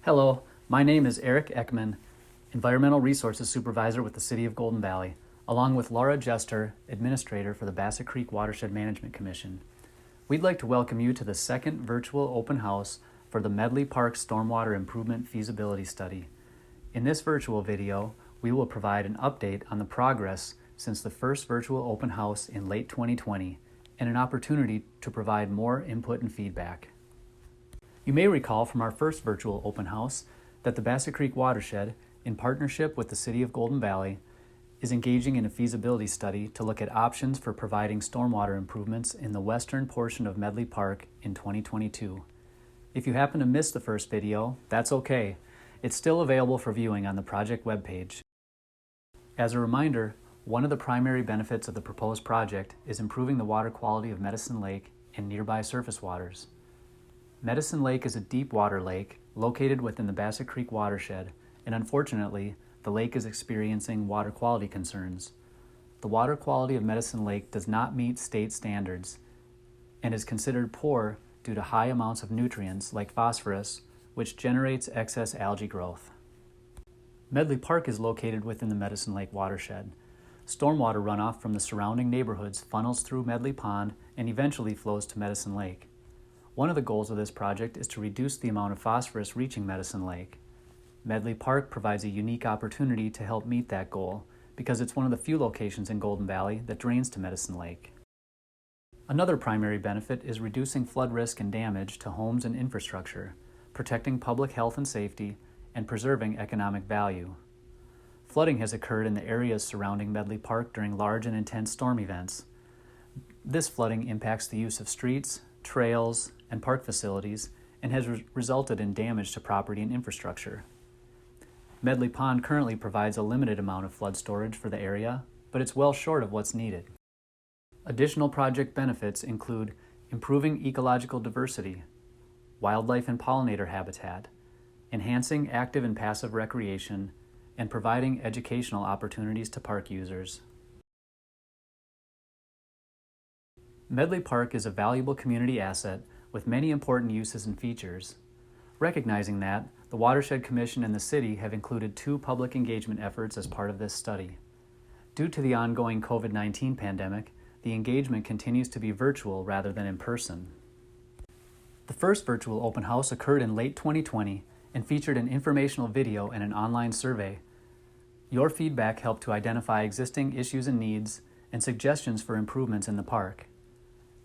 Hello, my name is Eric Ekman, Environmental Resources Supervisor with the City of Golden Valley, along with Laura Jester, Administrator for the Bassett Creek Watershed Management Commission. We'd like to welcome you to the second virtual open house for the Medley Park Stormwater Improvement Feasibility Study. In this virtual video, we will provide an update on the progress since the first virtual open house in late 2020 and an opportunity to provide more input and feedback. You may recall from our first virtual open house that the Bassett Creek Watershed, in partnership with the City of Golden Valley, is engaging in a feasibility study to look at options for providing stormwater improvements in the western portion of Medley Park in 2022. If you happen to miss the first video, that's okay. It's still available for viewing on the project webpage. As a reminder, one of the primary benefits of the proposed project is improving the water quality of Medicine Lake and nearby surface waters. Medicine Lake is a deep water lake located within the Bassett Creek watershed, and unfortunately, the lake is experiencing water quality concerns. The water quality of Medicine Lake does not meet state standards and is considered poor due to high amounts of nutrients like phosphorus, which generates excess algae growth. Medley Park is located within the Medicine Lake watershed. Stormwater runoff from the surrounding neighborhoods funnels through Medley Pond and eventually flows to Medicine Lake. One of the goals of this project is to reduce the amount of phosphorus reaching Medicine Lake. Medley Park provides a unique opportunity to help meet that goal because it's one of the few locations in Golden Valley that drains to Medicine Lake. Another primary benefit is reducing flood risk and damage to homes and infrastructure, protecting public health and safety, and preserving economic value. Flooding has occurred in the areas surrounding Medley Park during large and intense storm events. This flooding impacts the use of streets, trails, and park facilities and has resulted in damage to property and infrastructure. Medley Pond currently provides a limited amount of flood storage for the area, but it's well short of what's needed. Additional project benefits include improving ecological diversity, wildlife and pollinator habitat, enhancing active and passive recreation, and providing educational opportunities to park users. Medley Park is a valuable community asset with many important uses and features. Recognizing that, the Watershed Commission and the City have included 2 public engagement efforts as part of this study. Due to the ongoing COVID-19 pandemic, the engagement continues to be virtual rather than in person. The first virtual open house occurred in late 2020 and featured an informational video and an online survey. Your feedback helped to identify existing issues and needs and suggestions for improvements in the park.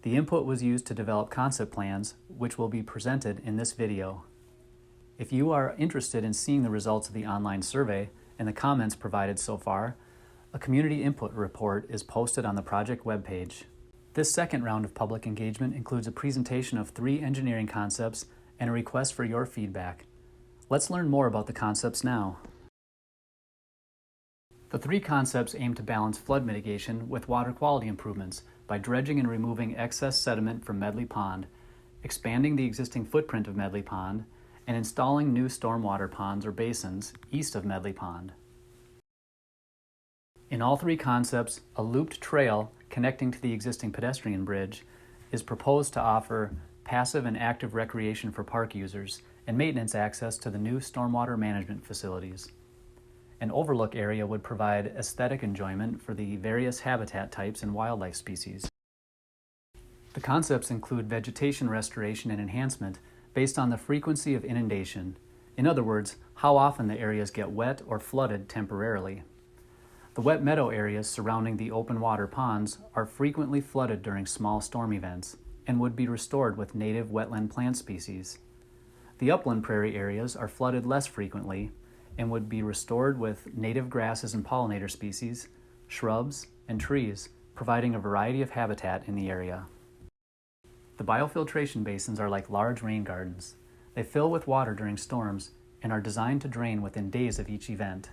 The input was used to develop concept plans, which will be presented in this video. If you are interested in seeing the results of the online survey and the comments provided so far, a community input report is posted on the project webpage. This second round of public engagement includes a presentation of 3 engineering concepts and a request for your feedback. Let's learn more about the concepts now. The 3 concepts aim to balance flood mitigation with water quality improvements by dredging and removing excess sediment from Medley Pond, expanding the existing footprint of Medley Pond, and installing new stormwater ponds or basins east of Medley Pond. In all 3 concepts, a looped trail connecting to the existing pedestrian bridge is proposed to offer passive and active recreation for park users and maintenance access to the new stormwater management facilities. An overlook area would provide aesthetic enjoyment for the various habitat types and wildlife species. The concepts include vegetation restoration and enhancement based on the frequency of inundation. In other words, how often the areas get wet or flooded temporarily. The wet meadow areas surrounding the open water ponds are frequently flooded during small storm events and would be restored with native wetland plant species. The upland prairie areas are flooded less frequently and would be restored with native grasses and pollinator species, shrubs, and trees, providing a variety of habitat in the area. The biofiltration basins are like large rain gardens. They fill with water during storms and are designed to drain within days of each event.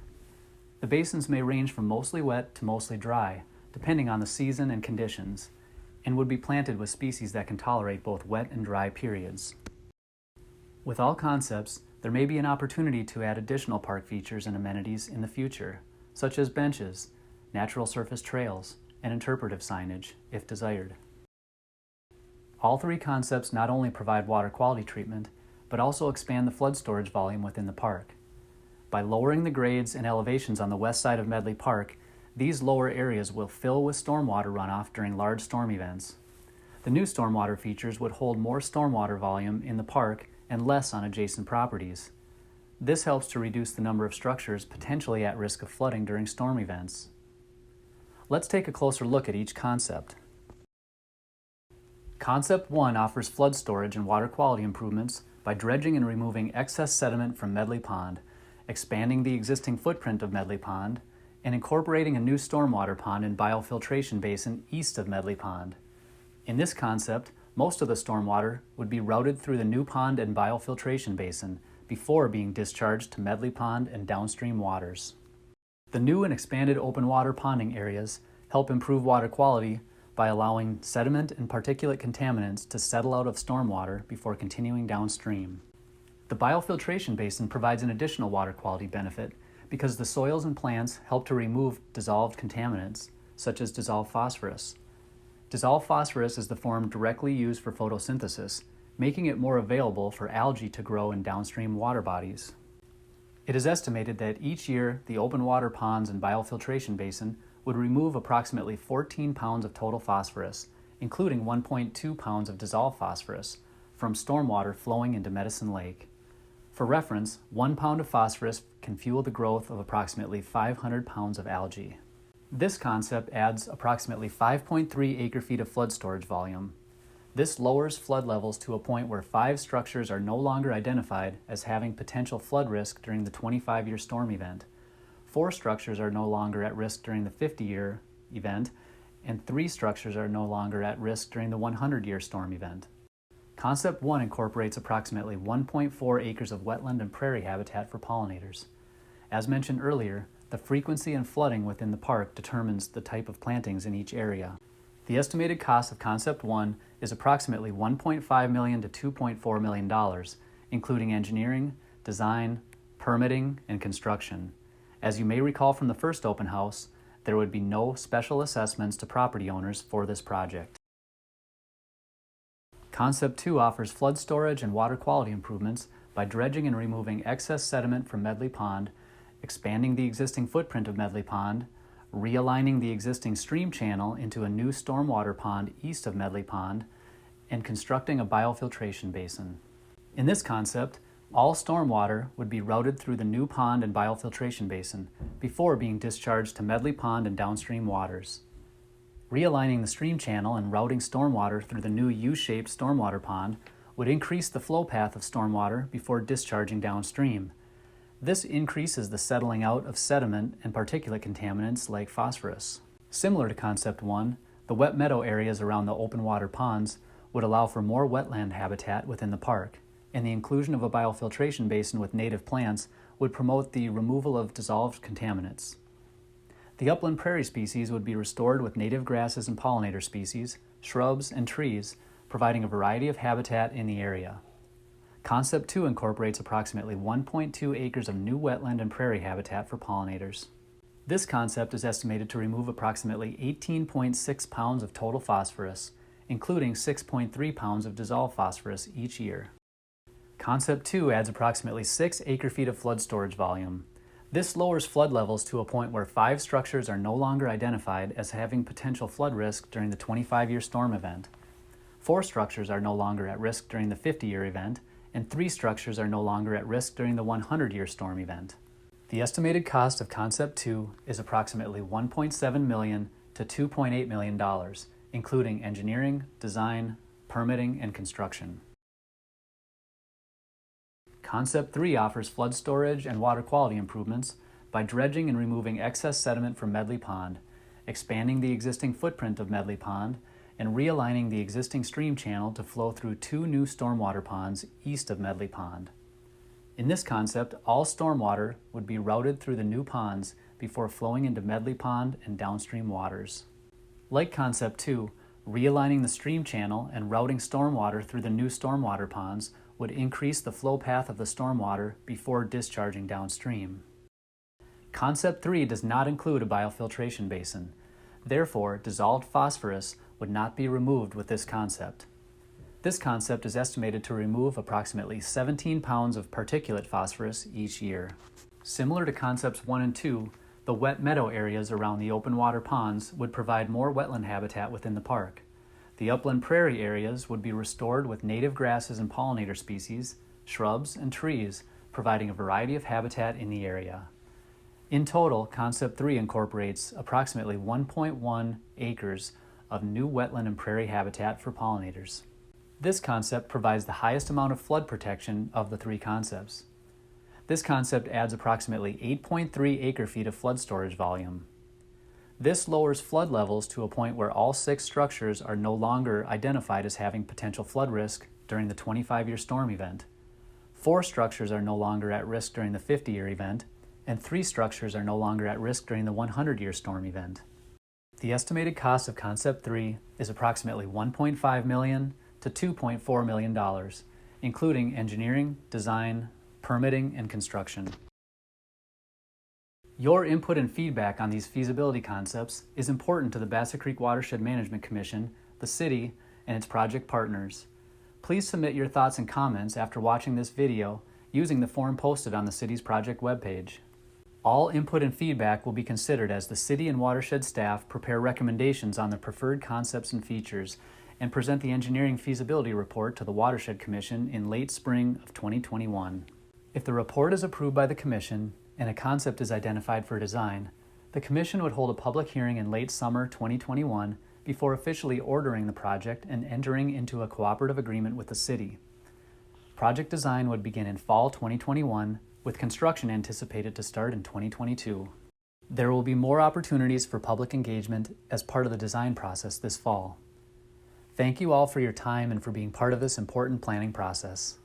The basins may range from mostly wet to mostly dry, depending on the season and conditions, and would be planted with species that can tolerate both wet and dry periods. With all concepts, there may be an opportunity to add additional park features and amenities in the future, such as benches, natural surface trails, and interpretive signage, if desired. All 3 concepts not only provide water quality treatment, but also expand the flood storage volume within the park. By lowering the grades and elevations on the west side of Medley Park, these lower areas will fill with stormwater runoff during large storm events. The new stormwater features would hold more stormwater volume in the park and less on adjacent properties. This helps to reduce the number of structures potentially at risk of flooding during storm events. Let's take a closer look at each concept. Concept 1 offers flood storage and water quality improvements by dredging and removing excess sediment from Medley Pond, expanding the existing footprint of Medley Pond, and incorporating a new stormwater pond and biofiltration basin east of Medley Pond. In this concept, most of the stormwater would be routed through the new pond and biofiltration basin before being discharged to Medley Pond and downstream waters. The new and expanded open water ponding areas help improve water quality by allowing sediment and particulate contaminants to settle out of stormwater before continuing downstream. The biofiltration basin provides an additional water quality benefit because the soils and plants help to remove dissolved contaminants, such as dissolved phosphorus. Dissolved phosphorus is the form directly used for photosynthesis, making it more available for algae to grow in downstream water bodies. It is estimated that each year the open water ponds and biofiltration basin would remove approximately 14 pounds of total phosphorus, including 1.2 pounds of dissolved phosphorus, from stormwater flowing into Medicine Lake. For reference, 1 pound of phosphorus can fuel the growth of approximately 500 pounds of algae. This concept adds approximately 5.3 acre-feet of flood storage volume. This lowers flood levels to a point where 5 structures are no longer identified as having potential flood risk during the 25-year storm event. 4 structures are no longer at risk during the 50-year event, and 3 structures are no longer at risk during the 100-year storm event. Concept 1 incorporates approximately 1.4 acres of wetland and prairie habitat for pollinators. As mentioned earlier, the frequency and flooding within the park determines the type of plantings in each area. The estimated cost of Concept 1 is approximately $1.5 million to $2.4 million, including engineering, design, permitting, and construction. As you may recall from the first open house, there would be no special assessments to property owners for this project. Concept 2 offers flood storage and water quality improvements by dredging and removing excess sediment from Medley Pond, expanding the existing footprint of Medley Pond, realigning the existing stream channel into a new stormwater pond east of Medley Pond, and constructing a biofiltration basin. In this concept, all stormwater would be routed through the new pond and biofiltration basin before being discharged to Medley Pond and downstream waters. Realigning the stream channel and routing stormwater through the new U-shaped stormwater pond would increase the flow path of stormwater before discharging downstream. This increases the settling out of sediment and particulate contaminants like phosphorus. Similar to Concept 1, the wet meadow areas around the open water ponds would allow for more wetland habitat within the park, and the inclusion of a biofiltration basin with native plants would promote the removal of dissolved contaminants. The upland prairie species would be restored with native grasses and pollinator species, shrubs, and trees, providing a variety of habitat in the area. Concept 2 incorporates approximately 1.2 acres of new wetland and prairie habitat for pollinators. This concept is estimated to remove approximately 18.6 pounds of total phosphorus, including 6.3 pounds of dissolved phosphorus each year. Concept 2 adds approximately 6 acre-feet of flood storage volume. This lowers flood levels to a point where 5 structures are no longer identified as having potential flood risk during the 25-year storm event. 4 structures are no longer at risk during the 50-year event, and 3 structures are no longer at risk during the 100-year storm event. The estimated cost of Concept 2 is approximately $1.7 million to $2.8 million, including engineering, design, permitting, and construction. Concept 3 offers flood storage and water quality improvements by dredging and removing excess sediment from Medley Pond, expanding the existing footprint of Medley Pond, and realigning the existing stream channel to flow through 2 new stormwater ponds east of Medley Pond. In this concept, all stormwater would be routed through the new ponds before flowing into Medley Pond and downstream waters. Like Concept 2, realigning the stream channel and routing stormwater through the new stormwater ponds would increase the flow path of the stormwater before discharging downstream. Concept 3 does not include a biofiltration basin. Therefore, dissolved phosphorus would not be removed with this concept. This concept is estimated to remove approximately 17 pounds of particulate phosphorus each year. Similar to concepts 1 and 2, the wet meadow areas around the open water ponds would provide more wetland habitat within the park. The upland prairie areas would be restored with native grasses and pollinator species, shrubs, and trees, providing a variety of habitat in the area. In total, Concept 3 incorporates approximately 1.1 acres of new wetland and prairie habitat for pollinators. This concept provides the highest amount of flood protection of the 3 concepts. This concept adds approximately 8.3 acre-feet of flood storage volume. This lowers flood levels to a point where all 6 structures are no longer identified as having potential flood risk during the 25-year storm event. 4 structures are no longer at risk during the 50-year event, and 3 structures are no longer at risk during the 100-year storm event. The estimated cost of Concept 3 is approximately $1.5 million to $2.4 million, including engineering, design, permitting, and construction. Your input and feedback on these feasibility concepts is important to the Bassett Creek Watershed Management Commission, the city, and its project partners. Please submit your thoughts and comments after watching this video using the form posted on the city's project webpage. All input and feedback will be considered as the city and watershed staff prepare recommendations on the preferred concepts and features and present the engineering feasibility report to the Watershed Commission in late spring of 2021. If the report is approved by the Commission and a concept is identified for design, the Commission would hold a public hearing in late summer 2021 before officially ordering the project and entering into a cooperative agreement with the city. Project design would begin in fall 2021, with construction anticipated to start in 2022. There will be more opportunities for public engagement as part of the design process this fall. Thank you all for your time and for being part of this important planning process.